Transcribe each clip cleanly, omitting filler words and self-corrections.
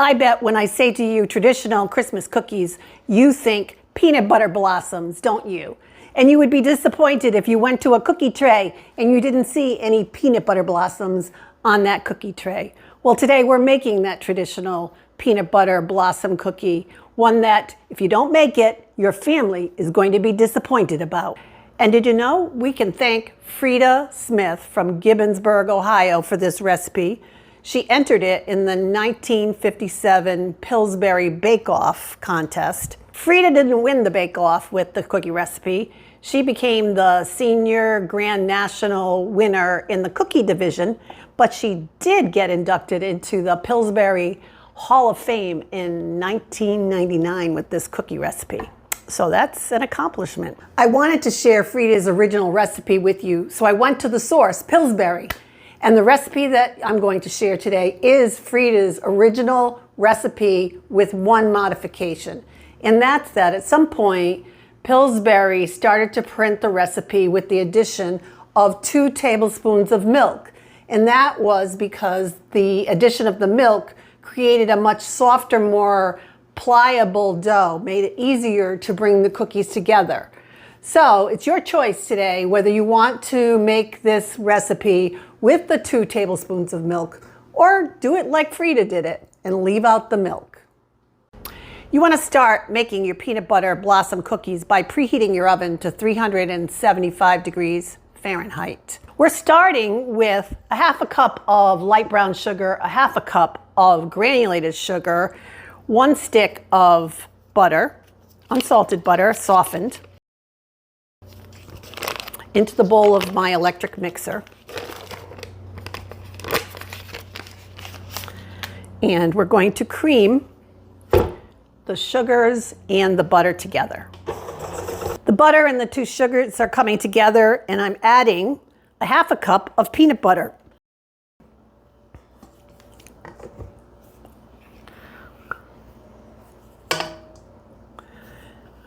I bet when I say to you traditional Christmas cookies, you think peanut butter blossoms, don't you? And you would be disappointed if you went to a cookie tray and you didn't see any peanut butter blossoms on that cookie tray. Well, today we're making that traditional peanut butter blossom cookie, one that if you don't make it, your family is going to be disappointed about. And did you know we can thank Frida Smith from Gibbonsburg, Ohio for this recipe. She entered it in the 1957 Pillsbury Bake-Off contest. Frida didn't win the bake-off with the cookie recipe. She became the senior grand national winner in the cookie division, but she did get inducted into the Pillsbury Hall of Fame in 1999 with this cookie recipe. So that's an accomplishment. I wanted to share Frida's original recipe with you, so I went to the source, Pillsbury. And the recipe that I'm going to share today is Frida's original recipe with one modification. And that's that at some point, Pillsbury started to print the recipe with the addition of 2 tablespoons of milk. And that was because the addition of the milk created a much softer, more pliable dough, made it easier to bring the cookies together. So it's your choice today whether you want to make this recipe with the 2 tablespoons of milk or do it like Frida did it and leave out the milk. You want to start making your peanut butter blossom cookies by preheating your oven to 375 degrees Fahrenheit. We're starting with a half a cup of light brown sugar, a half a cup of granulated sugar, 1 stick of butter, unsalted butter, softened, into the bowl of my electric mixer. And we're going to cream the sugars and the butter together. The butter and the 2 sugars are coming together, and I'm adding a half a cup of peanut butter.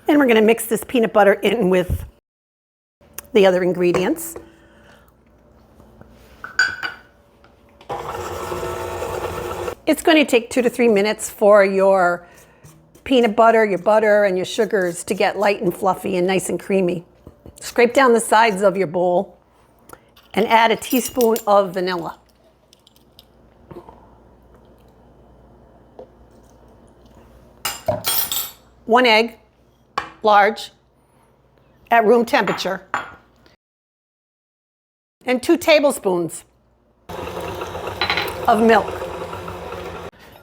And we're going to mix this peanut butter in with the other ingredients. It's going to take 2 to 3 minutes for your peanut butter, your butter, and your sugars to get light and fluffy and nice and creamy. Scrape down the sides of your bowl and add a teaspoon of vanilla. One egg, large, at room temperature, and 2 tablespoons of milk.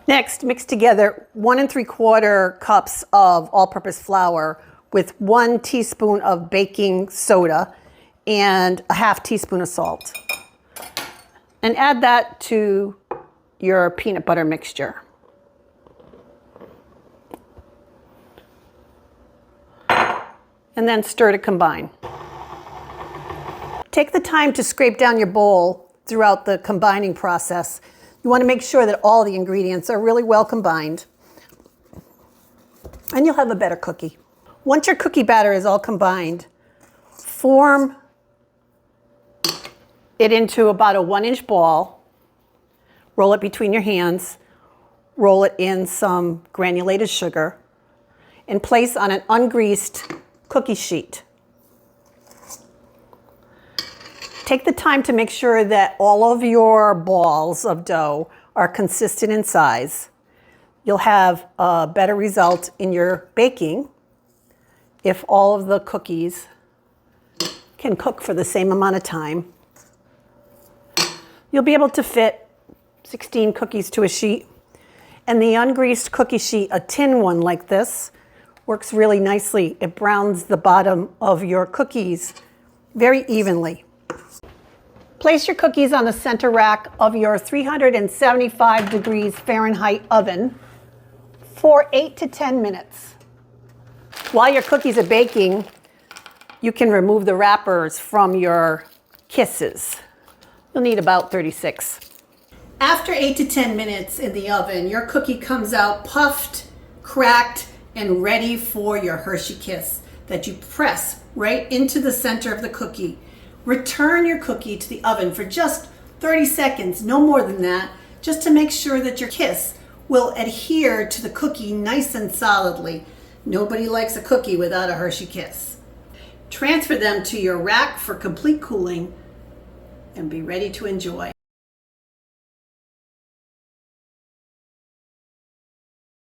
Next, mix together 1 3/4 cups of all-purpose flour with 1 teaspoon of baking soda and a half teaspoon of salt. And add that to your peanut butter mixture. And then stir to combine. Take the time to scrape down your bowl throughout the combining process. You want to make sure that all the ingredients are really well combined, and you'll have a better cookie. Once your cookie batter is all combined, form it into about a 1-inch ball, roll it between your hands, roll it in some granulated sugar, and place on an ungreased cookie sheet. Take the time to make sure that all of your balls of dough are consistent in size. You'll have a better result in your baking if all of the cookies can cook for the same amount of time. You'll be able to fit 16 cookies to a sheet. And the ungreased cookie sheet, a tin one like this, works really nicely. It browns the bottom of your cookies very evenly. Place your cookies on the center rack of your 375 degrees Fahrenheit oven for 8 to 10 minutes. While your cookies are baking, you can remove the wrappers from your kisses. You'll need about 36. After 8 to 10 minutes in the oven, your cookie comes out puffed, cracked, and ready for your Hershey Kiss that you press right into the center of the cookie. Return your cookie to the oven for just 30 seconds, no more than that, just to make sure that your kiss will adhere to the cookie nice and solidly. Nobody likes a cookie without a Hershey Kiss. Transfer them to your rack for complete cooling and be ready to enjoy.